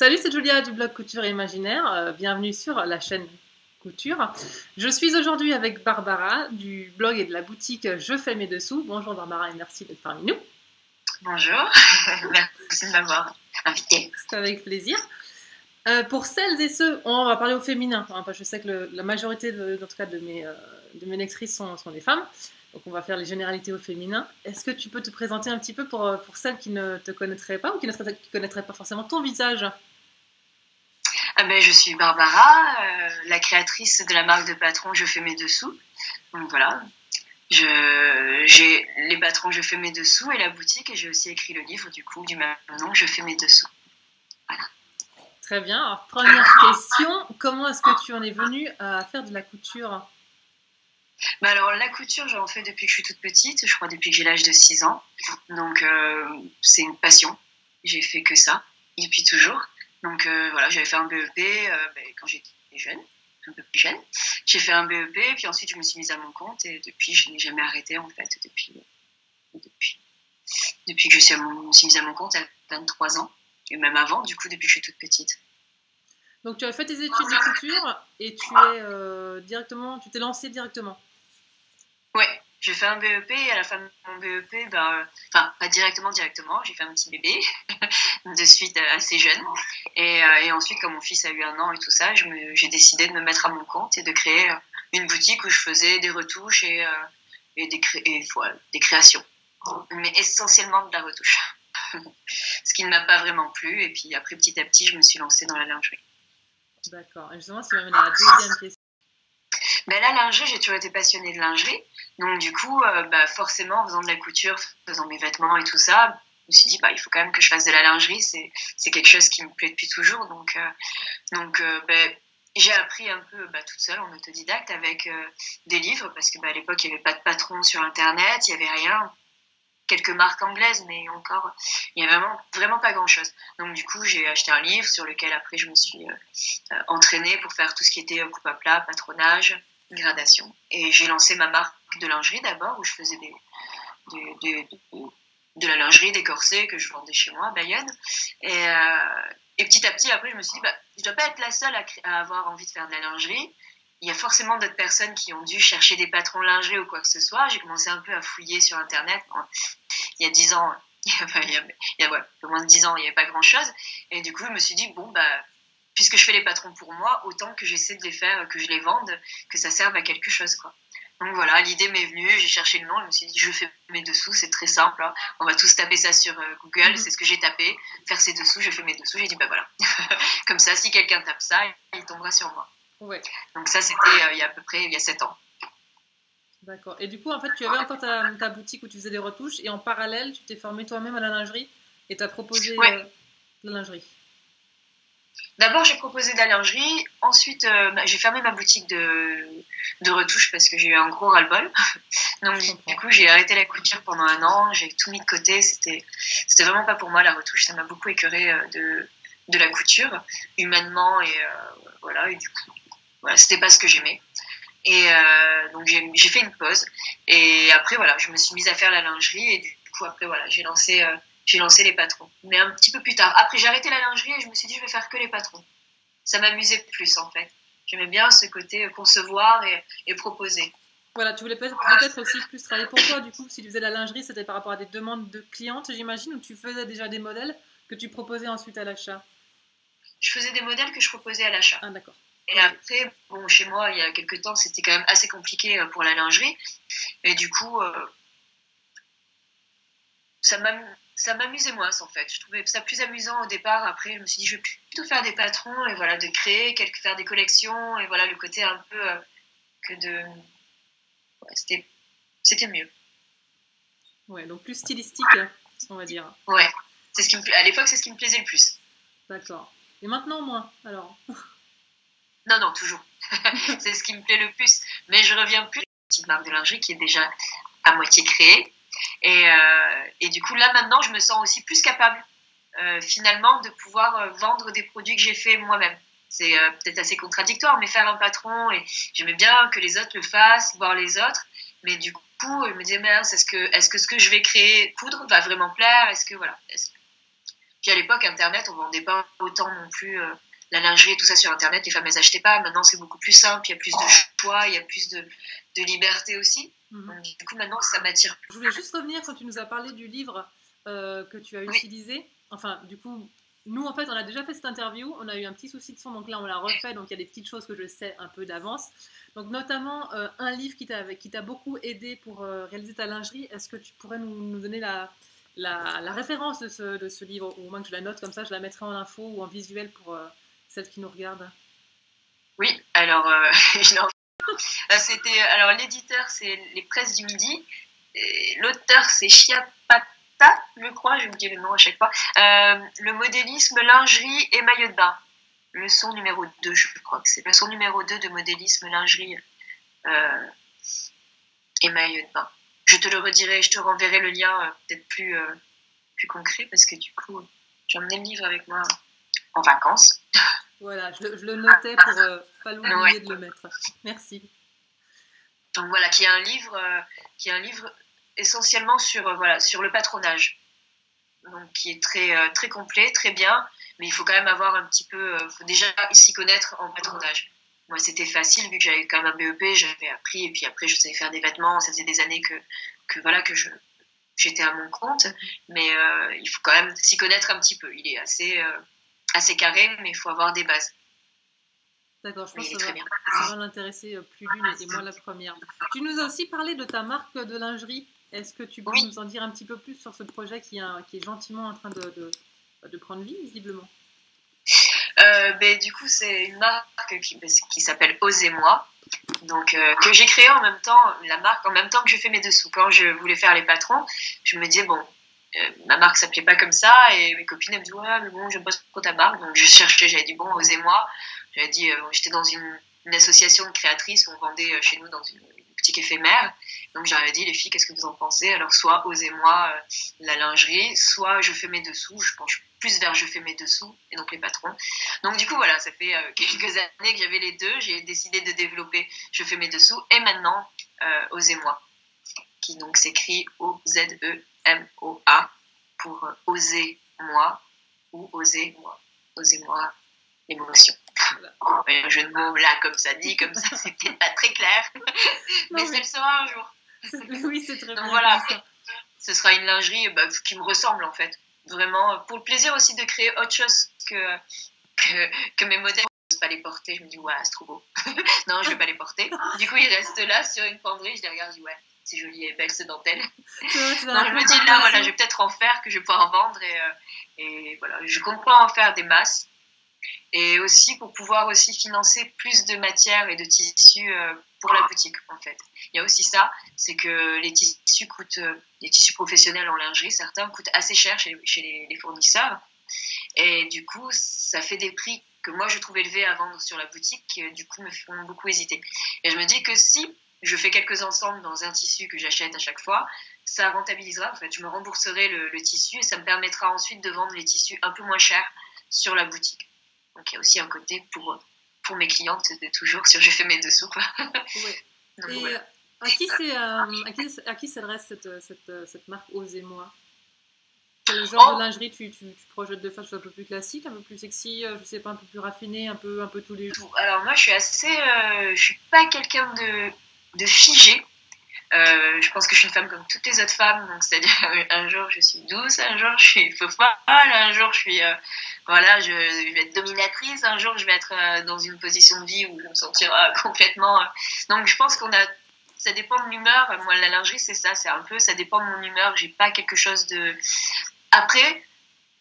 Salut, c'est Julia du blog Couture Imaginaire. Bienvenue sur la chaîne Couture. Je suis aujourd'hui avec Barbara du blog et de la boutique Je fais mes dessous. Bonjour Barbara et merci d'être parmi nous. Bonjour, merci de m'avoir invitée. C'est avec plaisir. Pour celles et ceux, on va parler au féminin. Je sais que la majorité en tout cas de mes lectrices sont des femmes. Donc on va faire les généralités au féminin. Est-ce que tu peux te présenter un petit peu pour celles qui ne te connaîtraient pas ou qui ne connaîtraient pas forcément ton visage? Je suis Barbara, la créatrice de la marque de patrons Je fais mes dessous. Donc voilà, j'ai les patrons Je fais mes dessous et la boutique, et j'ai aussi écrit le livre du même nom, Je fais mes dessous. Voilà. Très bien. Alors, première question, comment est-ce que tu en es venue à faire de la couture? Alors la couture, j'en fais depuis que je suis toute petite, je crois depuis que j'ai l'âge de 6 ans. Donc c'est une passion, j'ai fait que ça depuis toujours. Donc voilà, j'avais fait un BEP quand j'étais jeune, un peu plus jeune. J'ai fait un BEP, puis ensuite je me suis mise à mon compte et depuis je n'ai jamais arrêté en fait, depuis que me suis mise à mon compte à 23 ans, et même avant du coup depuis que je suis toute petite. Donc tu as fait tes études de couture et tu t'es lancée directement. Ouais, j'ai fait un BEP et à la fin de mon BEP, pas directement, j'ai fait un petit bébé de suite assez jeune. Et ensuite, quand mon fils a eu 1 an et tout ça, j'ai décidé de me mettre à mon compte et de créer une boutique où je faisais des retouches et des créations. Mais essentiellement de la retouche. Ce qui ne m'a pas vraiment plu. Et puis après, petit à petit, je me suis lancée dans la lingerie. D'accord. Et justement, ça m'amène à la deuxième question. La lingerie, j'ai toujours été passionnée de lingerie. Donc du coup, forcément, en faisant de la couture, faisant mes vêtements et tout ça, je me suis dit, il faut quand même que je fasse de la lingerie. C'est quelque chose qui me plaît depuis toujours. Donc j'ai appris un peu toute seule, en autodidacte, avec des livres, parce que à l'époque, il n'y avait pas de patron sur Internet, il n'y avait rien. Quelques marques anglaises, mais encore, il n'y a vraiment pas grand-chose. Donc du coup, j'ai acheté un livre sur lequel après je me suis entraînée pour faire tout ce qui était coupe à plat, patronage, gradation. Et j'ai lancé ma marque de lingerie d'abord, où je faisais de la lingerie, des corsets que je vendais chez moi à Bayonne. Et petit à petit, après, je me suis dit, je ne dois pas être la seule à avoir envie de faire de la lingerie. Il y a forcément d'autres personnes qui ont dû chercher des patrons de lingerie ou quoi que ce soit. J'ai commencé un peu à fouiller sur Internet. Il y a 10 ans, il y a moins de 10 ans, il n'y avait pas grand-chose. Et du coup, je me suis dit, puisque je fais les patrons pour moi, autant que j'essaie de les faire, que je les vende, que ça serve à quelque chose, quoi. Donc voilà, l'idée m'est venue, j'ai cherché le nom, je me suis dit, je fais mes dessous, c'est très simple, hein. On va tous taper ça sur Google, c'est ce que j'ai tapé, faire ses dessous, je fais mes dessous, j'ai dit, voilà. Comme ça, si quelqu'un tape ça, il tombera sur moi. Ouais. Donc ça, c'était il y a à peu près 7 ans. D'accord. Et du coup, en fait, tu avais encore ta boutique où tu faisais des retouches et en parallèle, tu t'es formée toi-même à la lingerie et tu as proposé la lingerie. D'abord, j'ai proposé de la lingerie. Ensuite, j'ai fermé ma boutique de retouches parce que j'ai eu un gros ras-le-bol. Donc, du coup, j'ai arrêté la couture pendant 1 an. J'ai tout mis de côté. C'était vraiment pas pour moi, la retouche. Ça m'a beaucoup écœurée de la couture, humainement. Et voilà. Et du coup, c'était pas ce que j'aimais. Et donc, j'ai fait une pause. Et après, je me suis mise à faire la lingerie. Et du coup, après, j'ai lancé les patrons. Mais un petit peu plus tard. Après, j'ai arrêté la lingerie et je me suis dit, je vais faire que les patrons. Ça m'amusait plus, en fait. J'aimais bien ce côté concevoir et proposer. Voilà, tu voulais peut-être aussi plus travailler pour toi, du coup, si tu faisais la lingerie, c'était par rapport à des demandes de clientes, j'imagine, ou tu faisais déjà des modèles que tu proposais ensuite à l'achat? Je faisais des modèles que je proposais à l'achat. Ah, d'accord. Et après, chez moi, il y a quelques temps, c'était quand même assez compliqué pour la lingerie. Et du coup, ça m'amusait moins, en fait. Je trouvais ça plus amusant au départ. Après, je me suis dit, je vais plutôt faire des patrons et de créer, faire des collections. Et le côté un peu que de... c'était mieux. Ouais, donc plus stylistique, on va dire. Ouais, à l'époque, c'est ce qui me plaisait le plus. D'accord. Et maintenant, moins, alors? Non, toujours. C'est ce qui me plaît le plus. Mais je reviens plus à une petite marque de lingerie qui est déjà à moitié créée. Et du coup, là, maintenant, je me sens aussi plus capable, finalement, de pouvoir vendre des produits que j'ai fait moi-même. C'est peut-être assez contradictoire, mais faire un patron, et j'aimais bien que les autres le fassent, voir les autres. Mais du coup, je me disais, est-ce que ce que je vais créer, coudre, va vraiment plaire? Puis à l'époque, Internet, on vendait pas autant non plus la lingerie et tout ça sur Internet. Les femmes, elles achetaient pas. Maintenant, c'est beaucoup plus simple. Il y a plus de choix, il y a plus de liberté aussi. Donc, du coup, maintenant, ça m'attire plus. Je voulais juste revenir quand tu nous as parlé du livre que tu as utilisé. Enfin, du coup, nous, en fait, on a déjà fait cette interview. On a eu un petit souci de son, donc là, on l'a refait. Donc, il y a des petites choses que je sais un peu d'avance. Donc, notamment, un livre qui t'a beaucoup aidé pour réaliser ta lingerie. Est-ce que tu pourrais nous donner la référence de ce livre, ou au moins que je la note comme ça, je la mettrai en info ou en visuel pour celles qui nous regardent. Oui, alors, alors l'éditeur, c'est Les Presses du Midi. L'auteur, c'est Chiapata, je crois, je me dis le nom à chaque fois. Le modélisme, lingerie et maillot de bain. Leçon numéro 2, je crois que c'est leçon numéro 2 de modélisme, lingerie et maillot de bain. Je te le redirai, je te renverrai le lien peut-être plus concret, parce que du coup, j'ai emmené le livre avec moi en vacances. Voilà, je le notais pour pas l'oublier de le mettre. Merci. Donc voilà, qui est un livre essentiellement sur le patronage. Donc qui est très complet, très bien, mais il faut quand même avoir un petit peu, faut déjà s'y connaître en patronage. Moi, c'était facile vu que j'avais quand même un BEP, j'avais appris, et puis après je savais faire des vêtements. Ça faisait des années que j'étais à mon compte, mais il faut quand même s'y connaître un petit peu. Il est assez carré, mais il faut avoir des bases. D'accord, je pense que ça va l'intéresser plus d'une et moi la première. Tu nous as aussi parlé de ta marque de lingerie. Est-ce que tu peux nous en dire un petit peu plus sur ce projet qui est gentiment en train de prendre vie, visiblement? Du coup, c'est une marque qui s'appelle Osez-moi. Donc, que j'ai créé en même temps, la marque, en même temps que je fais mes dessous. Quand je voulais faire les patrons, je me disais, bon, ma marque s'appelait pas comme ça, et mes copines elles me disaient, ouais, mais bon, j'aime pas trop ta marque. Donc, je cherchais, j'avais dit, bon, Osez-moi. J'avais dit, j'étais dans une association de créatrices où on vendait chez nous dans une boutique éphémère. Donc, j'avais dit, les filles, qu'est-ce que vous en pensez? Alors, soit Osez-moi la lingerie, soit je fais mes dessous. Je penche plus vers je fais mes dessous, et donc les patrons. Donc, du coup, voilà, ça fait quelques années que j'avais les deux. J'ai décidé de développer je fais mes dessous, et maintenant, Osez-moi, qui donc s'écrit O-Z-E-M-O-A pour oser moi, ou oser moi. Osez-moi l'émotion. Un jeu de mots là, comme ça, c'est peut-être pas très clair, mais ça le sera un jour. Oui, c'est très bien. Donc voilà, ce sera une lingerie qui me ressemble en fait. Vraiment, pour le plaisir aussi de créer autre chose que mes modèles. Je ne peux pas les porter, je me dis, ouais, c'est trop beau. Non, je ne vais pas les porter. Du coup, ils restent là sur une penderie, je les regarde, je dis, ouais, c'est joli et belle ce dentelle. Non, je me dis, là, voilà, je vais peut-être en faire, que je vais pouvoir en vendre, et voilà, je compte pas en faire des masses. Et aussi pour pouvoir aussi financer plus de matières et de tissus pour la boutique en fait. Il y a aussi ça, c'est que les tissus professionnels en lingerie, certains coûtent assez cher chez les fournisseurs, et du coup ça fait des prix que moi je trouve élevés à vendre sur la boutique, qui du coup me font beaucoup hésiter. Et je me dis que si je fais quelques ensembles dans un tissu que j'achète à chaque fois, ça rentabilisera, en fait, je me rembourserai le tissu, et ça me permettra ensuite de vendre les tissus un peu moins chers sur la boutique. Donc il y a aussi un côté pour mes clientes de toujours sur je fais mes dessous, quoi. Ouais. Donc, et voilà. à qui s'adresse cette marque Osez-moi? Quel genre de lingerie tu projettes de faire? Un peu plus classique, un peu plus sexy, je sais pas, un peu plus raffiné, un peu tous les jours? Alors moi je suis pas quelqu'un de figé. Je pense que je suis une femme comme toutes les autres femmes, donc c'est-à-dire un jour je suis douce, un jour je suis fofolle, un jour je suis je vais être dominatrice, un jour je vais être dans une position de vie où je me sentirai complètement. Donc je pense ça dépend de l'humeur. Moi la lingerie c'est ça, ça dépend de mon humeur. J'ai pas quelque chose de. Après,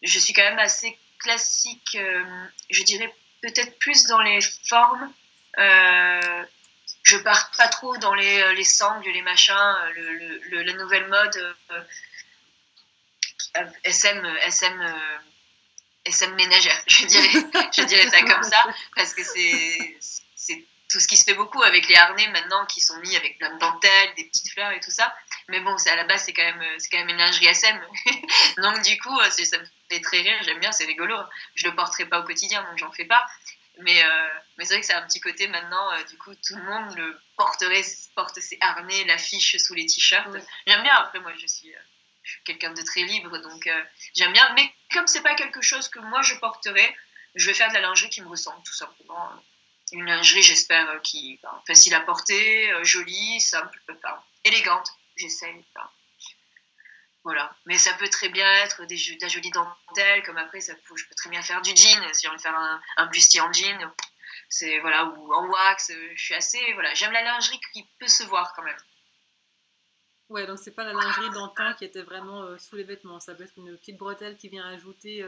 je suis quand même assez classique, je dirais peut-être plus dans les formes. Je pars pas trop dans les sangles, les machins, la nouvelle mode SM ménagère, je dirais ça comme ça, parce que c'est tout ce qui se fait beaucoup avec les harnais maintenant qui sont mis avec plein de dentelles, des petites fleurs et tout ça. Mais bon, à la base c'est quand même une lingerie SM. Donc du coup, ça me fait très rire, j'aime bien, c'est rigolo. Je le porterai pas au quotidien, donc j'en fais pas. Mais c'est vrai que c'est un petit côté maintenant, du coup, tout le monde porte ses harnais, l'affiche sous les t-shirts. Oui. J'aime bien, après, moi, je suis je suis quelqu'un de très libre, donc j'aime bien. Mais comme c'est pas quelque chose que moi je porterais, je vais faire de la lingerie qui me ressemble, tout simplement. Une lingerie, j'espère, qui facile à porter, jolie, simple, élégante. J'essaye. Voilà. Mais ça peut très bien être de la jolie dentelle, comme après, je peux très bien faire du jean, si j'ai envie de faire un bustier en jean, c'est, voilà, ou en wax. Je suis assez, voilà, j'aime la lingerie qui peut se voir quand même. Ouais, donc c'est pas la lingerie d'antan qui était vraiment sous les vêtements. Ça peut être une petite bretelle qui vient ajouter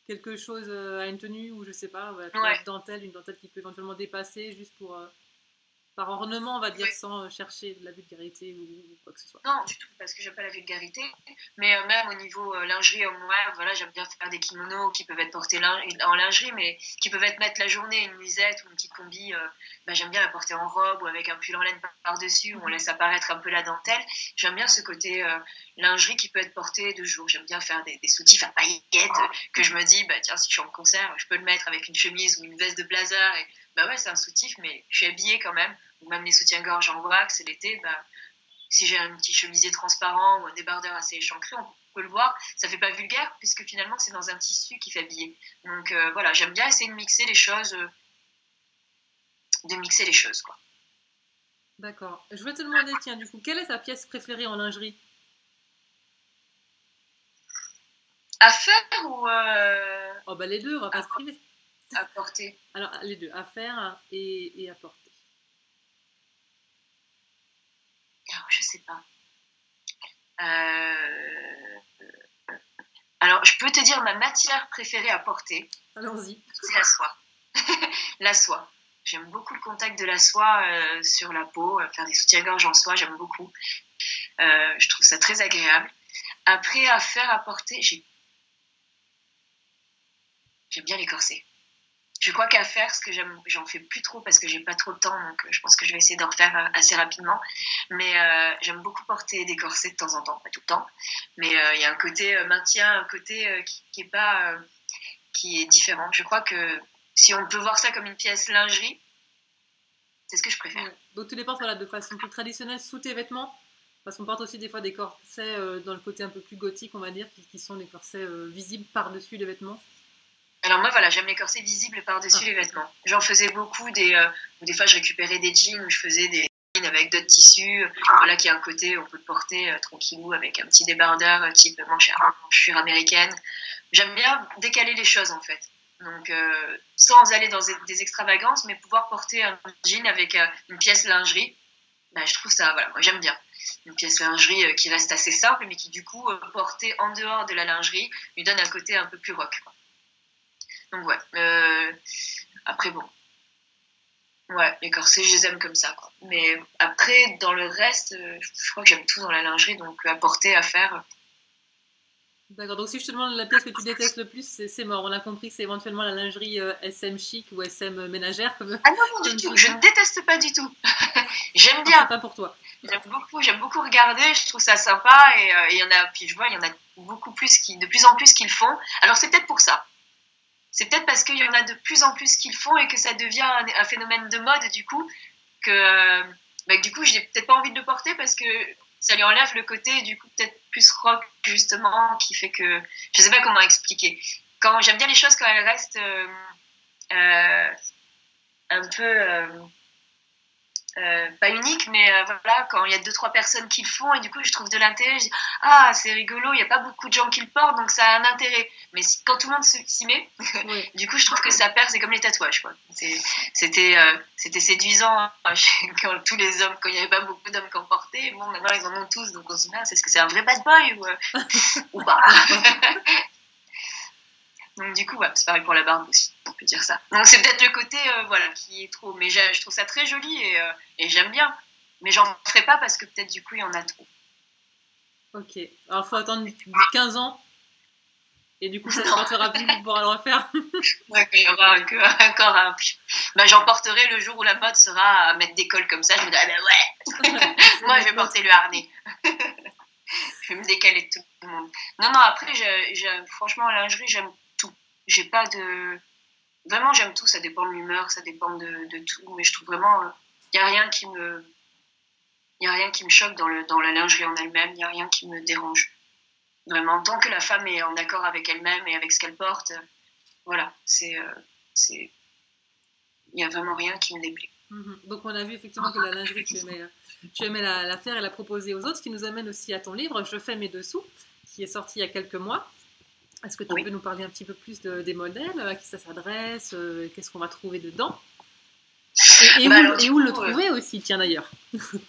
quelque chose à une tenue ou je sais pas, ouais, une dentelle qui peut éventuellement dépasser juste pour par ornement, on va dire, sans chercher de la vulgarité ou quoi que ce soit. Non, du tout, parce que j'aime pas la vulgarité. Mais même au niveau lingerie homme-wear, voilà, j'aime bien faire des kimonos qui peuvent être portés en lingerie, mais qui peuvent être mettre la journée, une nuisette ou une petite combi. J'aime bien la porter en robe ou avec un pull en laine par-dessus où on laisse apparaître un peu la dentelle. J'aime bien ce côté lingerie qui peut être porté de jour. J'aime bien faire des soutifs à paillettes que je me dis, tiens, si je suis en concert, je peux le mettre avec une chemise ou une veste de blazer. Et ouais, c'est un soutif, mais je suis habillée quand même. Ou même les soutiens-gorge en wax l'été, si j'ai un petit chemisier transparent ou un débardeur assez échancré, on peut le voir. Ça fait pas vulgaire puisque finalement c'est dans un tissu qui fait habiller. Donc voilà, j'aime bien essayer de mixer les choses, quoi. D'accord. Je voulais te demander, tiens, du coup, quelle est ta pièce préférée en lingerie? À faire ou Oh les deux, on va pas se priver. À porter. Alors les deux, à faire et à porter. Alors, je sais pas. Alors, je peux te dire ma matière préférée à porter. Allons-y. C'est la soie. La soie. J'aime beaucoup le contact de la soie sur la peau. Faire des soutiens-gorge en soie, j'aime beaucoup. Je trouve ça très agréable. Après, à faire, à porter, j'aime bien les corsets. Je crois qu'à faire, ce que j'en fais plus trop parce que j'ai pas trop de temps, donc je pense que je vais essayer d'en refaire assez rapidement. Mais j'aime beaucoup porter des corsets de temps en temps, pas tout le temps. Mais il y a un côté maintien, un côté qui est différent. Je crois que si on peut voir ça comme une pièce lingerie, c'est ce que je préfère. Ouais. Donc tu les portes de façon plus traditionnelle sous tes vêtements, parce qu'on porte aussi des fois des corsets dans le côté un peu plus gothique, on va dire, qui sont des corsets visibles par-dessus les vêtements. Alors moi, voilà, j'aime les corsets visibles par-dessus les vêtements. J'en faisais beaucoup, des fois je récupérais des jeans où je faisais des jeans avec d'autres tissus, voilà, qui a un côté, on peut le porter tranquillou avec un petit débardeur type manchure américaine. J'aime bien décaler les choses en fait. Donc sans aller dans des extravagances, mais pouvoir porter un jean avec une pièce lingerie, je trouve ça, voilà, moi j'aime bien. Une pièce lingerie qui reste assez simple, mais qui du coup, portée en dehors de la lingerie, lui donne un côté un peu plus rock, quoi. Donc ouais, après bon, ouais, les corsets je les aime comme ça quoi. Mais après dans le reste, je crois que j'aime tout dans la lingerie, donc à porter, à faire. D'accord, donc si je te demande la pièce que tu détestes le plus, c'est mort. On a compris que c'est éventuellement la lingerie SM chic ou SM ménagère. Ah non, du tout, je ne déteste pas du tout. J'aime bien. C'est pas pour toi. J'aime beaucoup regarder, je trouve ça sympa et il y en a, puis je vois, il y en a beaucoup plus de plus en plus qui le font. Alors c'est peut-être pour ça. C'est peut-être parce qu'il y en a de plus en plus qui le font et que ça devient un phénomène de mode du coup que du coup j'ai peut-être pas envie de le porter parce que ça lui enlève le côté du coup peut-être plus rock justement qui fait que je sais pas comment expliquer. Quand j'aime bien les choses quand elles restent un peu pas unique, mais voilà, quand il y a 2-3 personnes qui le font et du coup je trouve de l'intérêt, je dis c'est rigolo, il n'y a pas beaucoup de gens qui le portent donc ça a un intérêt, mais quand tout le monde s'y met, oui. Du coup je trouve que ça perd, c'est comme les tatouages quoi. C'était séduisant quand tous les hommes, quand il n'y avait pas beaucoup d'hommes qui en portaient, bon maintenant ils en ont tous donc on se dit est-ce que c'est un vrai bad boy ou pas. Donc du coup, c'est pareil pour la barbe aussi, on peut dire ça. Donc c'est peut-être le côté voilà, qui est trop... Mais je trouve ça très joli et j'aime bien. Mais j'en ferai pas parce que peut-être du coup, il y en a trop. Ok, alors il faut attendre 15 ans et du coup, ça ne se portera plus pour pouvoir le refaire. Ouais, il y aura encore un... j'en porterai le jour où la mode sera à mettre des cols comme ça. Je me dis, ouais moi je vais porter le harnais. Je vais me décaler de tout le monde. Non, après, franchement, la lingerie, j'aime tout. J'ai pas de... Vraiment, j'aime tout. Ça dépend de l'humeur, ça dépend de tout. Mais je trouve vraiment... Il n'y a rien qui me choque dans la lingerie en elle-même. Il n'y a rien qui me dérange. Vraiment, tant que la femme est en accord avec elle-même et avec ce qu'elle porte, voilà, il n'y a vraiment rien qui me déplaît. Donc on a vu effectivement que la lingerie, tu aimais la faire et la proposer aux autres, ce qui nous amène aussi à ton livre « Je fais mes dessous », qui est sorti il y a quelques mois. Est-ce que tu peux nous parler un petit peu plus des modèles, à qui ça s'adresse, qu'est-ce qu'on va trouver dedans et où le trouver aussi, tiens d'ailleurs.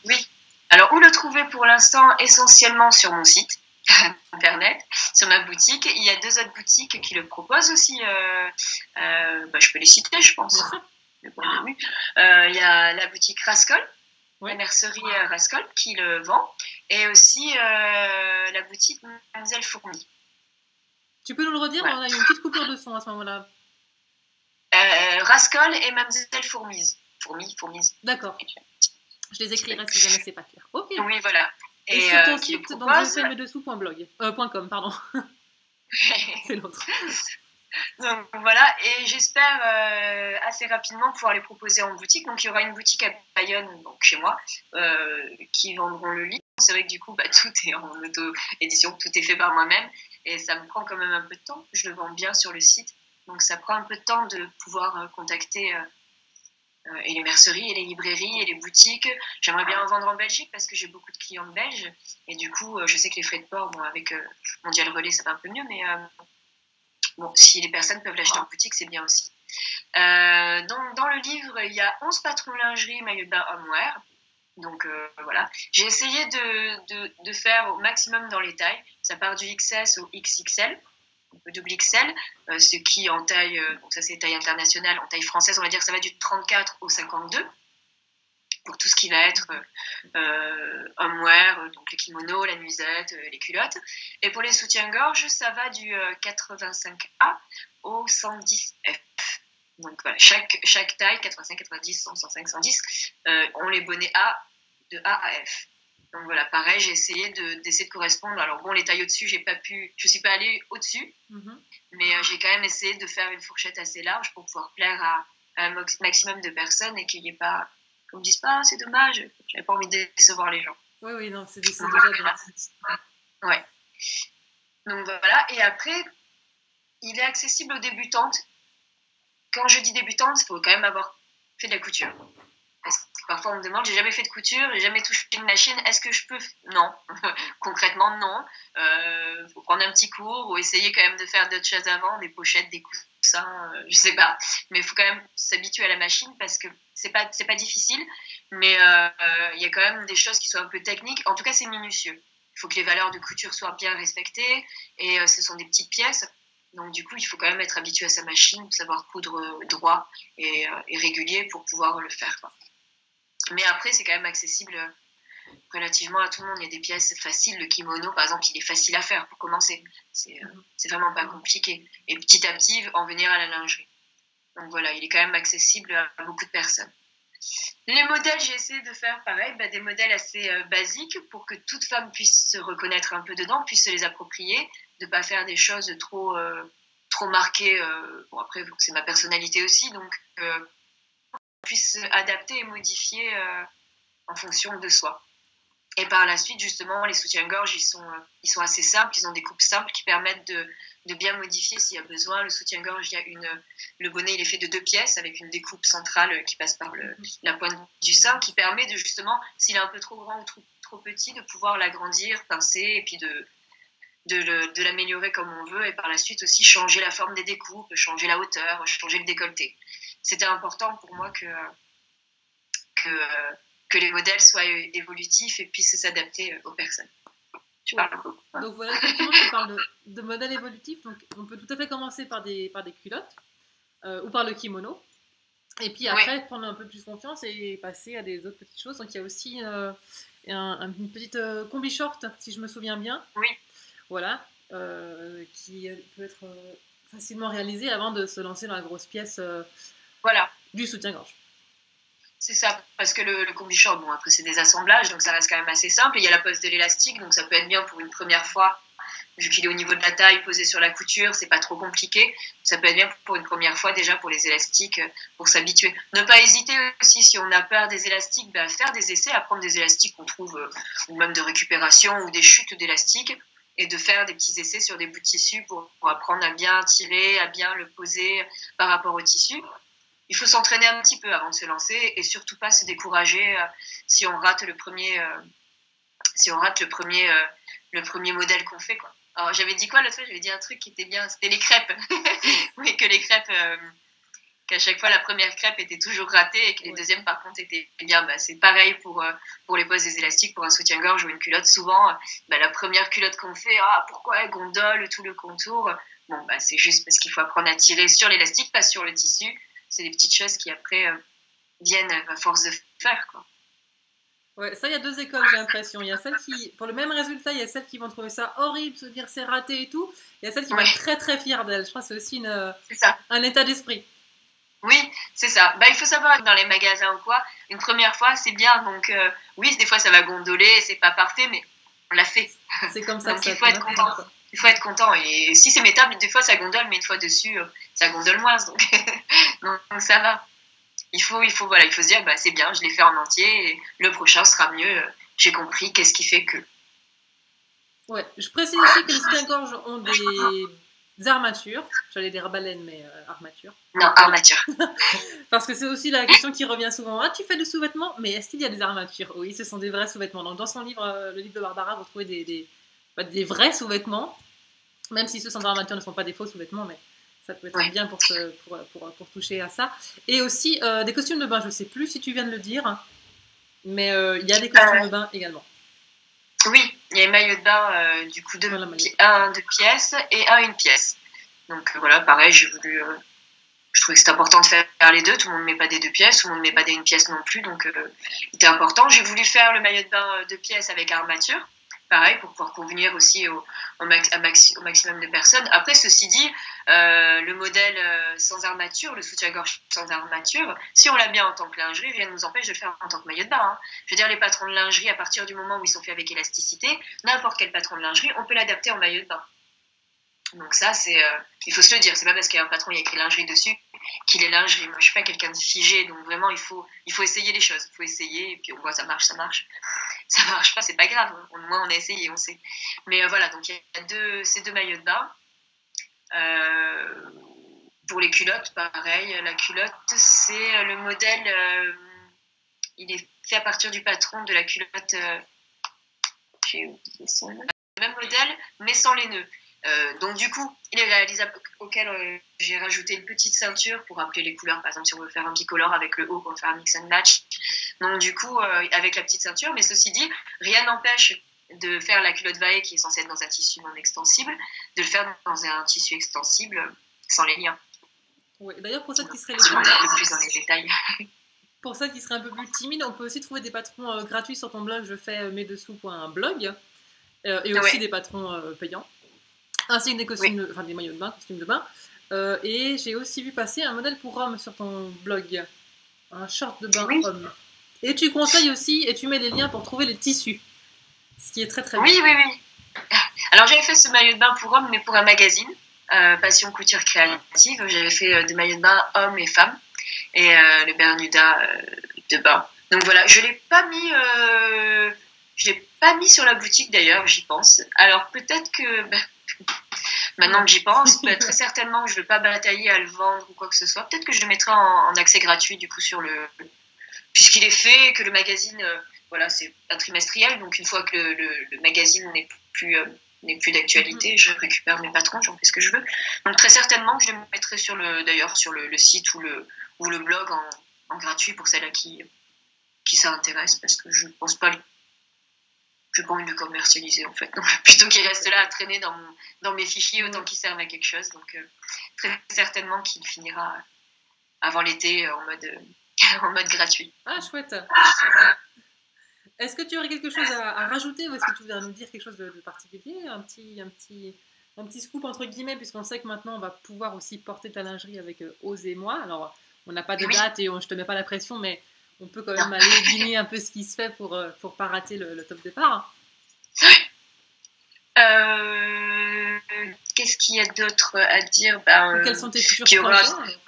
Oui, alors où le trouver pour l'instant, essentiellement sur mon site internet, sur ma boutique. Il y a 2 autres boutiques qui le proposent aussi, je peux les citer je pense. Il y a la boutique Rascol, la mercerie Rascol qui le vend, et aussi la boutique Mademoiselle Fourmi. Tu peux nous le redire? On a eu une petite coupure de son à ce moment-là. Rascol et Mademoiselle Fourmise. Fourmise. D'accord. Je les écrirai si jamais c'est pas clair. Ok. Oui, voilà. Et sur ton site, donc jefaismesdessous.blog.com, pardon. C'est l'autre. Donc voilà, et j'espère assez rapidement pouvoir les proposer en boutique. Donc il y aura une boutique à Bayonne, donc chez moi, qui vendront le livre. C'est vrai que du coup, tout est en auto-édition, tout est fait par moi-même, et ça me prend quand même un peu de temps. Je le vends bien sur le site, donc ça prend un peu de temps de pouvoir contacter et les merceries, et les librairies, et les boutiques. J'aimerais bien en vendre en Belgique parce que j'ai beaucoup de clients belges, et du coup, je sais que les frais de port, avec Mondial Relais, ça va un peu mieux, mais bon, si les personnes peuvent l'acheter en boutique, c'est bien aussi. Dans le livre, il y a 11 patrons lingerie, maillot de bain, homeware. Donc voilà. J'ai essayé de faire au maximum dans les tailles. Ça part du XS au XXL, double XL, ce qui en taille, donc ça c'est taille internationale, en taille française, on va dire que ça va du 34 au 52. Pour tout ce qui va être homeware, donc les kimonos, la nuisette, les culottes. Et pour les soutiens-gorge, ça va du 85A au 110F. Donc voilà, chaque taille, 85, 90, 100, 105, 110, ont les bonnets A de A à F. Donc voilà, pareil, j'ai essayé d'essayer de correspondre. Alors bon, les tailles au-dessus, je suis pas allée au-dessus, mais j'ai quand même essayé de faire une fourchette assez large pour pouvoir plaire à un maximum de personnes et qu'il n'y ait pas, qu'on me dise pas, c'est dommage, j'avais pas envie de décevoir les gens. Oui, non, c'est déjà bien. Ouais. Donc voilà, et après, il est accessible aux débutantes. Quand je dis débutante, il faut quand même avoir fait de la couture. Parce que parfois on me demande, j'ai jamais fait de couture, j'ai jamais touché une machine, est-ce que je peux? Non, concrètement non. Faut prendre un petit cours ou essayer quand même de faire d'autres choses avant, des pochettes, des coussins, je sais pas. Mais il faut quand même s'habituer à la machine parce que c'est pas difficile, mais il y a quand même des choses qui sont un peu techniques. En tout cas, c'est minutieux. Il faut que les valeurs de couture soient bien respectées et ce sont des petites pièces. Donc du coup, il faut quand même être habitué à sa machine, savoir coudre droit et régulier pour pouvoir le faire, quoi. Mais après, c'est quand même accessible relativement à tout le monde. Il y a des pièces faciles. Le kimono, par exemple, il est facile à faire pour commencer. C'est vraiment pas compliqué. Et petit à petit, en venir à la lingerie. Donc voilà, il est quand même accessible à beaucoup de personnes. Les modèles, j'ai essayé de faire pareil, des modèles assez basiques pour que toute femme puisse se reconnaître un peu dedans, puisse se les approprier, de ne pas faire des choses trop marquées. Bon, après, c'est ma personnalité aussi, donc puisse adapter et modifier en fonction de soi. Et par la suite, justement, les soutiens-gorge, ils sont assez simples, ils ont des coupes simples qui permettent de bien modifier s'il y a besoin. Le soutien-gorge, le bonnet, il est fait de 2 pièces avec une découpe centrale qui passe par la pointe du sein, qui permet de justement, s'il est un peu trop grand ou trop petit, de pouvoir l'agrandir, pincer et puis de l'améliorer comme on veut, et par la suite aussi changer la forme des découpes, changer la hauteur, changer le décolleté. C'était important pour moi que les modèles soient évolutifs et puissent s'adapter aux personnes. Donc voilà, effectivement, tu parles de modèles évolutifs. Donc on peut tout à fait commencer par des culottes ou par le kimono. Et puis après, prendre un peu plus confiance et passer à des autres petites choses. Donc il y a aussi une petite combi short, si je me souviens bien. Oui. Voilà, qui peut être facilement réalisée avant de se lancer dans la grosse pièce du soutien-gorge. C'est ça, parce que le combi short, bon, après c'est des assemblages, donc ça reste quand même assez simple. Il y a la pose de l'élastique, donc ça peut être bien pour une première fois, vu qu'il est au niveau de la taille, posé sur la couture, c'est pas trop compliqué. Ça peut être bien pour une première fois déjà pour les élastiques, pour s'habituer. Ne pas hésiter aussi, si on a peur des élastiques, à faire des essais, à prendre des élastiques qu'on trouve, ou même de récupération, ou des chutes d'élastiques, et de faire des petits essais sur des bouts de tissu pour apprendre à bien tirer, à bien le poser par rapport au tissu. Il faut s'entraîner un petit peu avant de se lancer et surtout pas se décourager si on rate le premier, le premier modèle qu'on fait, quoi. Alors, j'avais dit quoi l'autre fois? J'avais dit un truc qui était bien, c'était les crêpes. Oui, que les crêpes, qu'à chaque fois la première crêpe était toujours ratée et que les deuxièmes par contre étaient bien. Bah, c'est pareil pour les poses des élastiques, pour un soutien-gorge ou une culotte. Souvent, la première culotte qu'on fait, pourquoi elle gondole tout le contour? Bon, bah, c'est juste parce qu'il faut apprendre à tirer sur l'élastique, pas sur le tissu. C'est des petites choses qui après viennent à force de faire, quoi. Ouais, ça, il y a deux écoles, j'ai l'impression. Il y a celles qui, pour le même résultat, il y a celles qui vont trouver ça horrible, se dire c'est raté et tout. Il y a celles qui vont être très très fières d'elles. Je crois que c'est aussi un état d'esprit. Oui, c'est ça. Bah, il faut savoir que dans les magasins ou quoi, une première fois, c'est bien. Donc, oui, des fois, ça va gondoler, c'est pas parfait, mais on l'a fait. C'est comme ça. Donc, il faut être content. Il faut être content. Et si c'est métable, des fois, ça gondole, mais une fois dessus, ça gondole moins. Donc, donc ça va. Il faut se dire, c'est bien, je l'ai fait en entier, et le prochain sera mieux. J'ai compris qu'est-ce qui fait que. Ouais, je précise aussi que les soutiens-gorge ont des armatures. J'allais dire baleines, mais armatures. Non, armature. Parce que c'est aussi la question qui revient souvent. Ah, tu fais des sous-vêtements, mais est-ce qu'il y a des armatures? Oui, ce sont des vrais sous-vêtements. Donc, dans son livre, le livre de Barbara, vous trouvez des vrais sous-vêtements, même si ceux sans armature ne sont pas des faux sous-vêtements, mais ça peut être bien pour toucher à ça. Et aussi des costumes de bain, je ne sais plus si tu viens de le dire, mais il y a des costumes de bain également. Oui, il y a un maillot de bain, du coup, un 2 pièces et un 1 pièce. Donc voilà, pareil, je trouvais que c'était important de faire les deux. Tout le monde ne met pas des 2 pièces, tout le monde ne met pas des 1 pièce non plus, donc c'était important. J'ai voulu faire le maillot de bain 2 pièces avec armature. Pareil, pour pouvoir convenir aussi au maximum de personnes. Après, ceci dit, le modèle sans armature, le soutien-gorge sans armature, si on l'a bien en tant que lingerie, rien ne nous empêche de le faire en tant que maillot de bain. Hein. Je veux dire, les patrons de lingerie, à partir du moment où ils sont faits avec élasticité, n'importe quel patron de lingerie, on peut l'adapter en maillot de bain. Donc ça, il faut se le dire. C'est pas parce qu'il y a un patron, il y a écrit lingerie dessus qu'il est lingerie. Moi, je suis pas quelqu'un de figé, donc vraiment, il faut essayer les choses. Il faut essayer, et puis on voit ça marche. Ça marche pas, c'est pas grave. Au moins, on a essayé, on sait. Mais voilà, donc il y a ces deux maillots de bain. Pour les culottes, pareil. La culotte, c'est le modèle. Il est fait à partir du patron de la culotte. J'ai oublié son nom. Le même modèle, mais sans les nœuds. Donc du coup, il est réalisable, auquel j'ai rajouté une petite ceinture pour rappeler les couleurs. Par exemple, si on veut faire un bicolore avec le haut, on veut faire un mix and match. Donc du coup, avec la petite ceinture, mais ceci dit, rien n'empêche de faire la culotte vaillée qui est censée être dans un tissu non extensible, de le faire dans un tissu extensible sans les liens. Oui, d'ailleurs, pour celles qui seraient le plus dans les détails. Pour celles qui seraient un peu plus timides, on peut aussi trouver des patrons gratuits sur ton blog. Je fais mesdessous.blog et aussi des patrons payants. Ainsi que des costumes, des maillots de bain, costumes de bain. Et j'ai aussi vu passer un modèle pour hommes sur ton blog. Un short de bain homme. Et tu conseilles aussi, et tu mets les liens pour trouver les tissus. Ce qui est très très bien. Oui. Alors j'avais fait ce maillot de bain pour hommes, mais pour un magazine, Passion Couture Créative. J'avais fait des maillots de bain hommes et femmes. Et le Bermuda de bain. Donc voilà, je l'ai pas mis sur la boutique d'ailleurs, j'y pense. Alors peut-être que... maintenant que j'y pense, très certainement, je ne vais pas batailler à le vendre ou quoi que ce soit. Peut-être que je le mettrai en accès gratuit, du coup, puisqu'il est fait, que le magazine, c'est un trimestriel, donc une fois que le magazine n'est plus d'actualité, je récupère mes patrons, j'en fais ce que je veux. Donc très certainement, je le mettrai sur le site ou le blog en gratuit pour celles à qui ça intéresse, parce que je pense pas... Je n'ai pas envie de le commercialiser en fait. Donc, plutôt qu'il reste là à traîner dans mes fichiers autant qu'il serve à quelque chose. Donc très certainement qu'il finira avant l'été en mode gratuit. Ah chouette. Est-ce que tu aurais quelque chose à rajouter ou est-ce que tu voudrais nous dire quelque chose de particulier, un petit scoop entre guillemets, puisqu'on sait que maintenant on va pouvoir aussi porter ta lingerie avec Ose et moi. Alors on n'a pas de date et je te mets pas la pression, mais on peut quand même aller guiner un peu ce qui se fait pour pas rater le top départ. Qu'est-ce qu'il y a d'autre à dire? Quels sont tes futurs projets?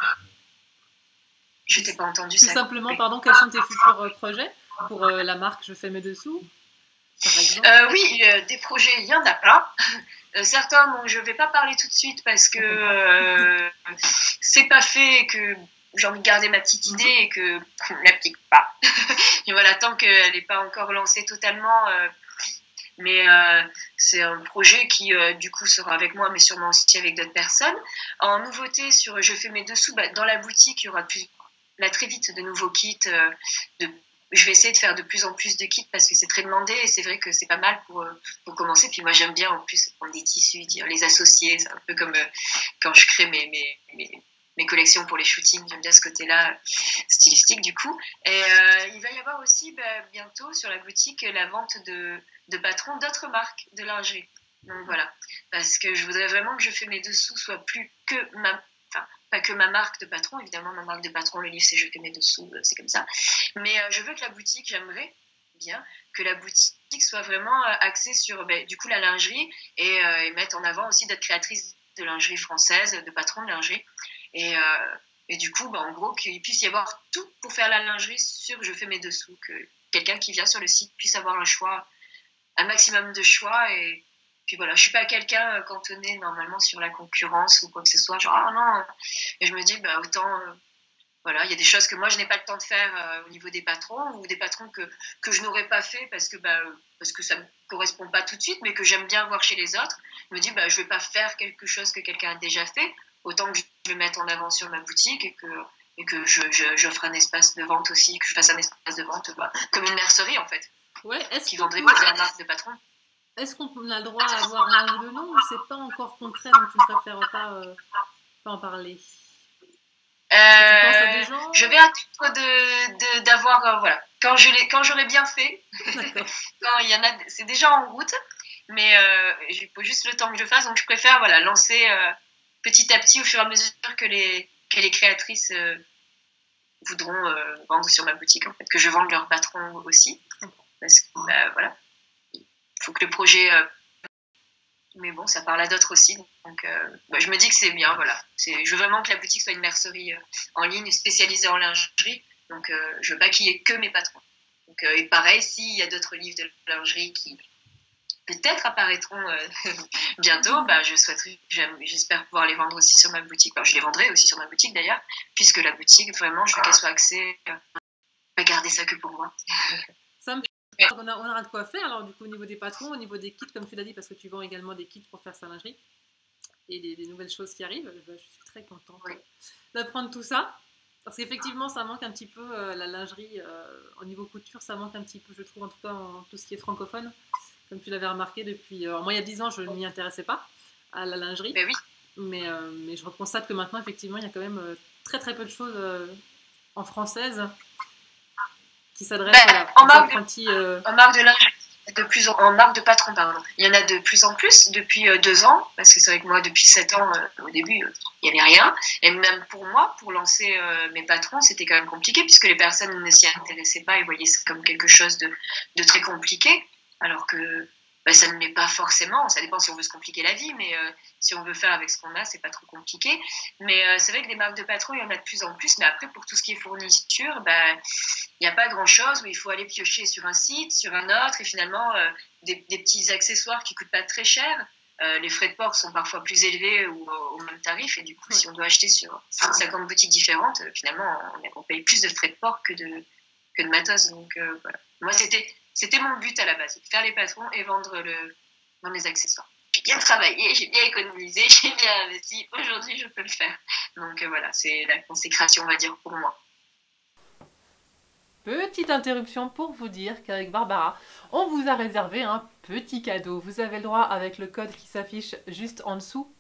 Je t'ai pas entendu. Tout simplement, quels sont tes futurs projets pour la marque Je fais mes dessous? par exemple? Oui, des projets, il y en a plein. Certains, bon, je ne vais pas parler tout de suite parce que c'est pas fait et que j'ai envie de garder ma petite idée et que je ne l'applique pas. Et voilà, tant qu'elle n'est pas encore lancée totalement. Mais c'est un projet qui, du coup, sera avec moi, mais sûrement aussi avec d'autres personnes. En nouveauté sur Je fais mes dessous, dans la boutique, il y aura là, très vite de nouveaux kits. Je vais essayer de faire de plus en plus de kits parce que c'est très demandé et c'est vrai que c'est pas mal pour commencer. Puis moi, j'aime bien en plus prendre des tissus, les associer. C'est un peu comme quand je crée mes collections pour les shootings. J'aime bien ce côté-là stylistique du coup. Et il va y avoir aussi bientôt sur la boutique la vente de patrons d'autres marques de lingerie. Donc voilà, parce que je voudrais vraiment que Je fais mes dessous soit plus que pas que ma marque de patron, évidemment ma marque de patron, le livre c'est Je fais mes dessous, c'est comme ça. Mais je veux que la boutique, j'aimerais bien que la boutique soit vraiment axée sur du coup la lingerie et mettre en avant aussi d'autres créatrices de lingerie française, de patrons de lingerie. Et du coup, en gros, qu'il puisse y avoir tout pour faire la lingerie sur Je fais mes dessous, que quelqu'un qui vient sur le site puisse avoir un maximum de choix. Et puis voilà, je suis pas quelqu'un cantonné normalement sur la concurrence ou quoi que ce soit, genre ah non. Et je me dis, autant, voilà, il y a des choses que moi je n'ai pas le temps de faire au niveau des patrons ou des patrons que je n'aurais pas fait parce que ça me correspond pas tout de suite, mais que j'aime bien voir chez les autres. Je me dis, je vais pas faire quelque chose que quelqu'un a déjà fait, autant que je le mette en avant sur ma boutique et que j'offre un espace de vente aussi, que je fasse un espace de vente comme une mercerie en fait, Ouais, qui vendrait plusieurs marques de patrons. est-ce qu'on a le droit à avoir un ou deux noms ou c'est pas encore concret donc tu ne préfères pas en parler? Tu penses à des gens? Je vais attendre d'avoir voilà, quand j'aurai bien fait. Quand il y en a, c'est déjà en route, mais il faut juste le temps que je fasse, donc je préfère voilà lancer petit à petit au fur et à mesure que les créatrices voudront vendre sur ma boutique en fait, que je vende leurs patrons aussi, parce que voilà, il faut que le projet mais bon, ça parle à d'autres aussi. Donc, je me dis que c'est bien, voilà. Je veux vraiment que la boutique soit une mercerie en ligne spécialisée en lingerie. Donc, je veux pas qu'il y ait que mes patrons. Donc, et pareil, s'il y a d'autres livres de lingerie qui peut-être apparaîtront bientôt, j'espère pouvoir les vendre aussi sur ma boutique. Je les vendrai aussi sur ma boutique d'ailleurs, puisque la boutique, vraiment, je veux qu'elle soit axée. Pas garder ça que pour moi. Ça me on aura de quoi faire alors du coup au niveau des patrons, au niveau des kits comme tu l'as dit parce que tu vends également des kits pour faire sa lingerie et des nouvelles choses qui arrivent. Je suis très contente d'apprendre tout ça parce qu'effectivement ça manque un petit peu la lingerie au niveau couture, ça manque un petit peu je trouve en tout cas en tout ce qui est francophone comme tu l'avais remarqué depuis moi il y a 10 ans je ne m'y intéressais pas à la lingerie mais je constate que maintenant effectivement il y a quand même très très peu de choses en française qui s'adresse en marque de lingerie, en marque de patron, pardon. Il y en a de plus en plus depuis 2 ans, parce que c'est vrai que moi, depuis 7 ans, au début, il n'y avait rien. Et même pour moi, pour lancer mes patrons, c'était quand même compliqué, puisque les personnes ne s'y intéressaient pas et voyaient ça comme quelque chose de très compliqué, alors que ça ne l'est pas forcément. Ça dépend si on veut se compliquer la vie, mais si on veut faire avec ce qu'on a, c'est pas trop compliqué. Mais c'est vrai que des marques de patrons, il y en a de plus en plus, mais après, pour tout ce qui est fourniture, il n'y a pas grand-chose, mais il faut aller piocher sur un site, sur un autre, et finalement, des petits accessoires qui ne coûtent pas très cher. Les frais de port sont parfois plus élevés ou au même tarif, et du coup, si on doit acheter sur 50 boutiques différentes, finalement, on paye plus de frais de port que de matos. Donc voilà. Moi, c'était mon but à la base, faire les patrons et vendre les accessoires. J'ai bien travaillé, j'ai bien économisé, j'ai bien investi. Aujourd'hui, je peux le faire. Donc voilà, c'est la consécration, on va dire, pour moi. Petite interruption pour vous dire qu'avec Barbara, on vous a réservé un petit cadeau. Vous avez le droit, avec le code qui s'affiche juste en dessous,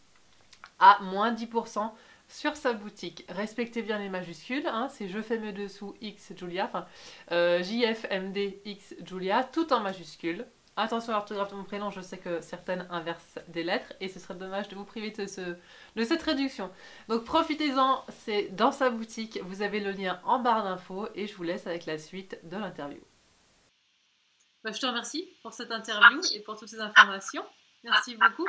à moins 10% sur sa boutique. Respectez bien les majuscules, hein, c'est Je fais mes dessous X Julia, enfin JFMD X Julia, tout en majuscules. Attention à l'orthographe de mon prénom, je sais que certaines inversent des lettres et ce serait dommage de vous priver de cette réduction. Donc profitez-en, c'est dans sa boutique, vous avez le lien en barre d'infos et je vous laisse avec la suite de l'interview. Je te remercie pour cette interview et pour toutes ces informations. Merci beaucoup.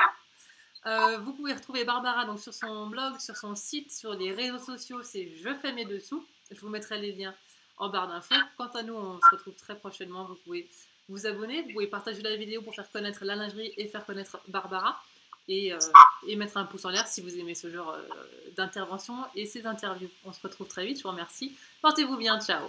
Vous pouvez retrouver Barbara donc, sur son blog, sur son site, sur les réseaux sociaux, c'est Je fais mes dessous. Je vous mettrai les liens en barre d'infos. Quant à nous, on se retrouve très prochainement. Vous pouvez vous abonner. Vous pouvez partager la vidéo pour faire connaître la lingerie et faire connaître Barbara. Et mettre un pouce en l'air si vous aimez ce genre d'intervention et ces interviews. On se retrouve très vite, je vous remercie. Portez-vous bien, ciao.